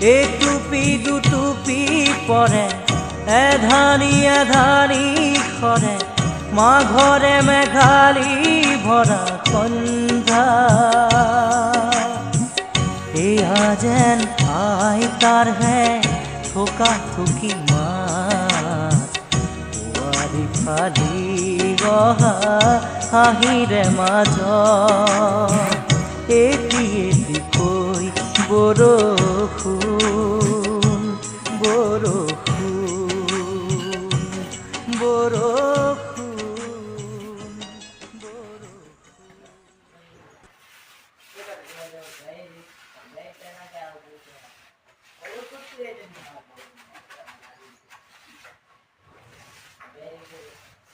এটুপি দুটুপি পৰে এধানি এধানি খৰে মাঘৰে মেঘালি ভৰা সন্ধ্যা এয়া যেন আই তাৰ হে থোকা থুকি মাছ পোৱালি ফালি গহা হাঁহিৰে মাজ এটি এটি কৈ বৰষুণ বৰষুণ বৰষুণ